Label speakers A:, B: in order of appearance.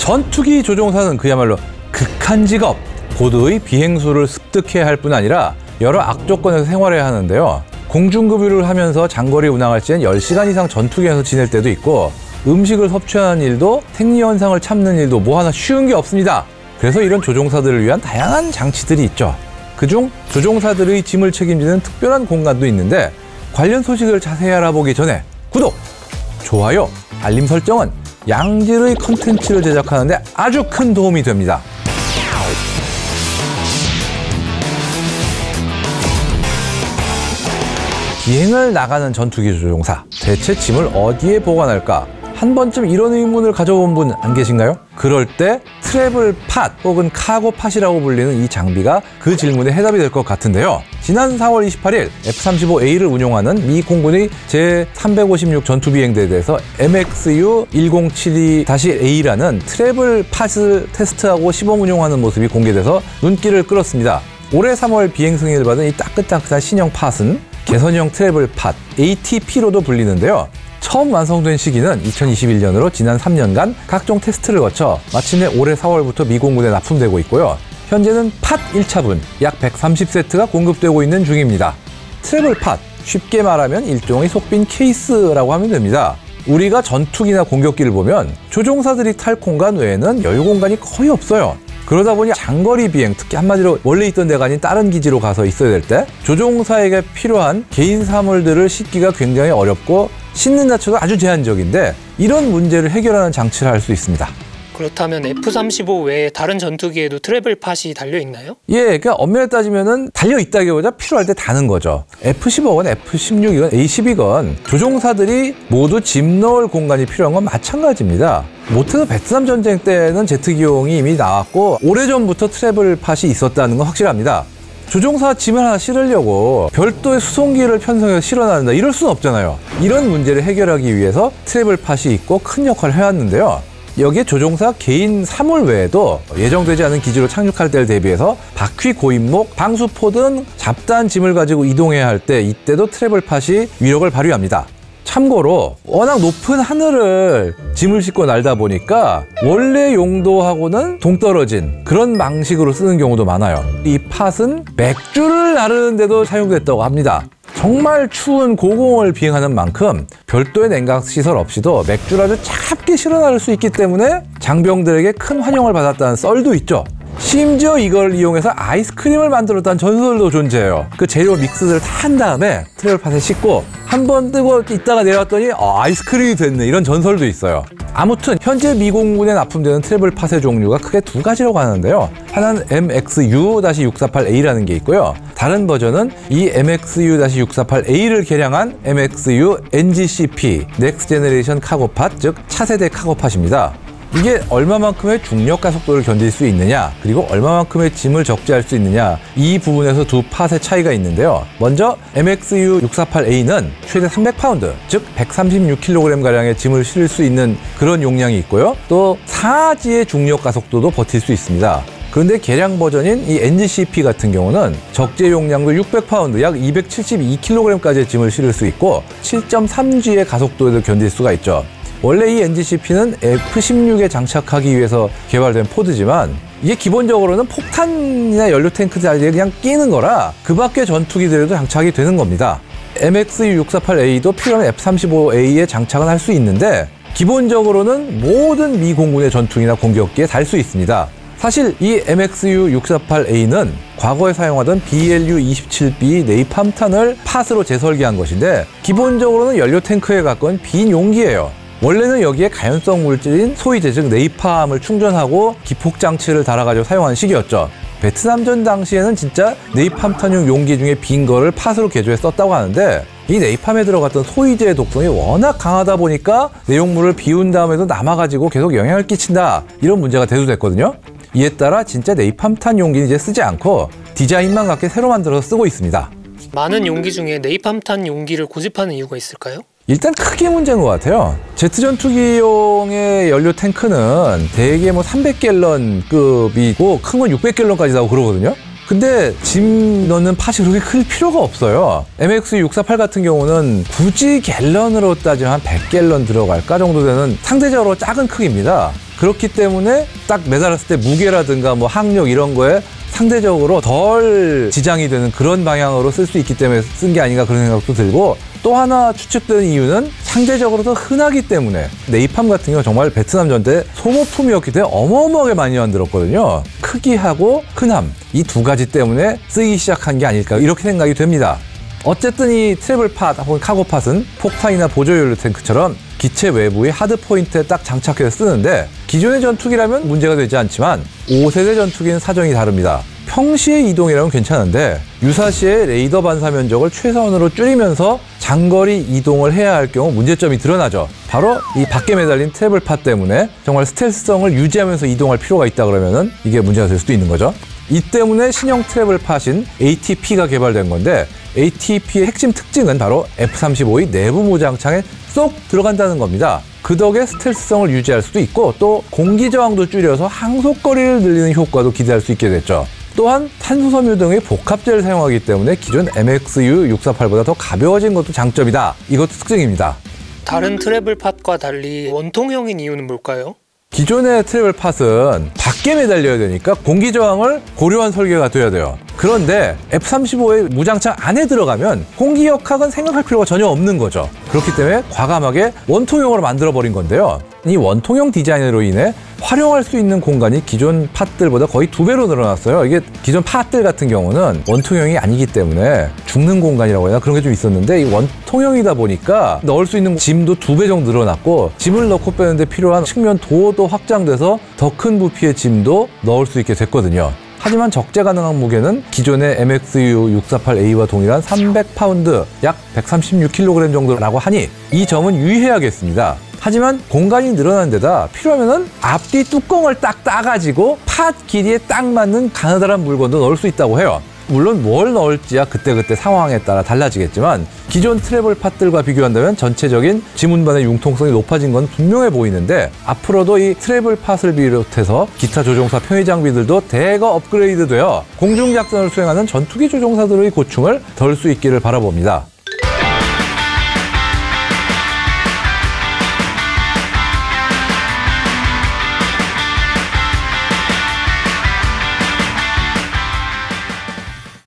A: 전투기 조종사는 그야말로 극한 직업. 고도의 비행수를 습득해야 할 뿐 아니라 여러 악조건에서 생활해야 하는데요. 공중급유를 하면서 장거리 운항할 시엔 10시간 이상 전투기에서 지낼 때도 있고 음식을 섭취하는 일도 생리현상을 참는 일도 뭐 하나 쉬운 게 없습니다. 그래서 이런 조종사들을 위한 다양한 장치들이 있죠. 그중 조종사들의 짐을 책임지는 특별한 공간도 있는데 관련 소식을 자세히 알아보기 전에 구독, 좋아요, 알림 설정은 양질의 컨텐츠를 제작하는 데 아주 큰 도움이 됩니다. 비행을 나가는 전투기 조종사, 대체 짐을 어디에 보관할까? 한 번쯤 이런 의문을 가져본 분 안 계신가요? 그럴 때 트래블 팟 혹은 카고 팟이라고 불리는 이 장비가 그 질문에 해답이 될 것 같은데요. 지난 4월 28일 F-35A를 운용하는 미 공군의 제356 전투비행대에서 MXU-1072-A라는 트래블 팟을 테스트하고 시범 운용하는 모습이 공개돼서 눈길을 끌었습니다. 올해 3월 비행 승인을 받은 이 따끈따끈한 신형 팟은 개선형 트래블 팟, ATP로도 불리는데요. 처음 완성된 시기는 2021년으로 지난 3년간 각종 테스트를 거쳐 마침내 올해 4월부터 미 공군에 납품되고 있고요. 현재는 팟 1차분 약 130세트가 공급되고 있는 중입니다. 트래블 팟, 쉽게 말하면 일종의 속빈 케이스라고 하면 됩니다. 우리가 전투기나 공격기를 보면 조종사들이 탈 공간 외에는 여유 공간이 거의 없어요. 그러다 보니 장거리 비행, 특히 한마디로 원래 있던 데가 아닌 다른 기지로 가서 있어야 될 때 조종사에게 필요한 개인 사물들을 싣기가 굉장히 어렵고 싣는 자체도 아주 제한적인데 이런 문제를 해결하는 장치를 할 수 있습니다.
B: 그렇다면 F-35 외에 다른 전투기에도 트래블 팟이 달려있나요?
A: 예, 그러니까 엄밀히 따지면은 달려있다기보다 필요할 때 다는 거죠. F-15건 F-16이건 A-12건 조종사들이 모두 짐 넣을 공간이 필요한 건 마찬가지입니다. 못해도 베트남 전쟁 때는 제트기용이 이미 나왔고 오래전부터 트래블 팟이 있었다는 건 확실합니다. 조종사 짐을 하나 실으려고 별도의 수송기를 편성해서 실어나는다 이럴 수는 없잖아요. 이런 문제를 해결하기 위해서 트래블 팟이 있고 큰 역할을 해왔는데요. 여기에 조종사 개인 사물 외에도 예정되지 않은 기지로 착륙할 때를 대비해서 바퀴, 고인목, 방수포 등 잡다한 짐을 가지고 이동해야 할 때 이때도 트래블 팟이 위력을 발휘합니다. 참고로 워낙 높은 하늘을 짐을 싣고 날다 보니까 원래 용도하고는 동떨어진 그런 방식으로 쓰는 경우도 많아요. 이 팟은 맥주를 나르는 데도 사용됐다고 합니다. 정말 추운 고공을 비행하는 만큼 별도의 냉각 시설 없이도 맥주를 아주 차갑게 실어 나를 수 있기 때문에 장병들에게 큰 환영을 받았다는 썰도 있죠. 심지어 이걸 이용해서 아이스크림을 만들었다는 전설도 존재해요. 그 재료 믹스를 다 한 다음에 트래블 팟에 싣고 한 번 뜨고 있다가 내려왔더니 아이스크림이 됐네 이런 전설도 있어요. 아무튼 현재 미 공군에 납품되는 트래블 팟의 종류가 크게 두 가지라고 하는데요. 하나는 MXU-648A라는 게 있고요. 다른 버전은 이 MXU-648A를 개량한 MXU-NGCP Next Generation Cargo Pod, 즉 차세대 카고 팟입니다. 이게 얼마만큼의 중력 가속도를 견딜 수 있느냐 그리고 얼마만큼의 짐을 적재할 수 있느냐 이 부분에서 두 팟의 차이가 있는데요. 먼저 MXU-648A는 최대 300파운드 즉 136kg가량의 짐을 실을 수 있는 그런 용량이 있고요. 또 상하지의 중력 가속도도 버틸 수 있습니다. 그런데 개량 버전인 이 NGCP 같은 경우는 적재 용량도 600파운드 약 272kg까지의 짐을 실을 수 있고 7.3G의 가속도에도 견딜 수가 있죠. 원래 이 NGCP는 F-16에 장착하기 위해서 개발된 포드지만 이게 기본적으로는 폭탄이나 연료 탱크 자리에 그냥 끼는 거라 그 밖의 전투기들에도 장착이 되는 겁니다. MXU-648A도 필요한 F-35A에 장착은 할 수 있는데 기본적으로는 모든 미 공군의 전투기나 공격기에 달 수 있습니다. 사실 이 MXU-648A는 과거에 사용하던 BLU-27B 네이팜탄을 팟으로 재설계한 것인데 기본적으로는 연료 탱크에 가까운 빈 용기예요. 원래는 여기에 가연성 물질인 소위제 즉 네이팜을 충전하고 기폭장치를 달아가지고 사용하는 식이었죠. 베트남전 당시에는 진짜 네이팜탄용 용기 중에 빈 거를 팟으로 개조해 썼다고 하는데 이 네이팜에 들어갔던 소위제의 독성이 워낙 강하다 보니까 내용물을 비운 다음에도 남아가지고 계속 영향을 끼친다 이런 문제가 대두됐거든요. 이에 따라 진짜 네이팜탄 용기는 이제 쓰지 않고 디자인만 갖게 새로 만들어서 쓰고 있습니다.
B: 많은 용기 중에 네이팜탄 용기를 고집하는 이유가 있을까요?
A: 일단 크게 문제인 것 같아요. 제트 전투기용의 연료 탱크는 대개 300갤런급이고 큰 건 600갤런까지 나오고 그러거든요. 근데 짐 넣는 팟이 그렇게 클 필요가 없어요. MX648 같은 경우는 굳이 갤런으로 따지면 한 100갤런 들어갈까 정도 되는 상대적으로 작은 크기입니다. 그렇기 때문에 딱 매달았을 때 무게라든가 뭐 항력 이런 거에 상대적으로 덜 지장이 되는 그런 방향으로 쓸 수 있기 때문에 쓴 게 아닌가 그런 생각도 들고, 또 하나 추측되는 이유는 상대적으로 더 흔하기 때문에. 네이팜 같은 경우 정말 베트남 전대 소모품이었기 때문에 어마어마하게 많이 만들었거든요. 크기하고 흔함, 이 두 가지 때문에 쓰기 시작한 게 아닐까 이렇게 생각이 됩니다. 어쨌든 이 트래블팟 혹은 카고팟은 폭탄이나 보조연료 탱크처럼 기체 외부의 하드 포인트에 딱 장착해서 쓰는데, 기존의 전투기라면 문제가 되지 않지만 5세대 전투기는 사정이 다릅니다. 평시의 이동이라면 괜찮은데 유사시에 레이더 반사 면적을 최소한으로 줄이면서 장거리 이동을 해야 할 경우 문제점이 드러나죠. 바로 이 밖에 매달린 트래블팟 때문에 정말 스텔스성을 유지하면서 이동할 필요가 있다 그러면은 이게 문제가 될 수도 있는 거죠. 이 때문에 신형 트래블팟인 ATP가 개발된 건데, ATP의 핵심 특징은 바로 F-35의 내부 무장창에 쏙 들어간다는 겁니다. 그 덕에 스텔스성을 유지할 수도 있고, 또 공기 저항도 줄여서 항속거리를 늘리는 효과도 기대할 수 있게 됐죠. 또한 탄소섬유 등의 복합재를 사용하기 때문에 기존 MXU-648보다 더 가벼워진 것도 장점이다. 이것도 특징입니다.
B: 다른 트래블팟과 달리 원통형인 이유는 뭘까요?
A: 기존의 트래블팟은 밖에 매달려야 되니까 공기 저항을 고려한 설계가 돼야 돼요. 그런데 F-35의 무장창 안에 들어가면 공기 역학은 생각할 필요가 전혀 없는 거죠. 그렇기 때문에 과감하게 원통형으로 만들어버린 건데요. 이 원통형 디자인으로 인해 활용할 수 있는 공간이 기존 팟들보다 거의 2배로 늘어났어요. 이게 기존 팟들 같은 경우는 원통형이 아니기 때문에 죽는 공간이라고 해야 하나 그런 게 좀 있었는데, 이 원통형이다 보니까 넣을 수 있는 짐도 2배 정도 늘어났고, 짐을 넣고 빼는데 필요한 측면 도어도 확장돼서 더 큰 부피의 짐도 넣을 수 있게 됐거든요. 하지만 적재 가능한 무게는 기존의 MXU-648A와 동일한 300파운드, 약 136kg 정도라고 하니 이 점은 유의해야겠습니다. 하지만 공간이 늘어난 데다 필요하면은 앞뒤 뚜껑을 딱 따가지고 팟 길이에 딱 맞는 가느다란 물건도 넣을 수 있다고 해요. 물론 뭘 넣을지야 그때그때 상황에 따라 달라지겠지만, 기존 트래블 팟들과 비교한다면 전체적인 짐 운반의 융통성이 높아진 건 분명해 보이는데, 앞으로도 이 트래블 팟을 비롯해서 기타 조종사 편의 장비들도 대거 업그레이드되어 공중작전을 수행하는 전투기 조종사들의 고충을 덜 수 있기를 바라봅니다.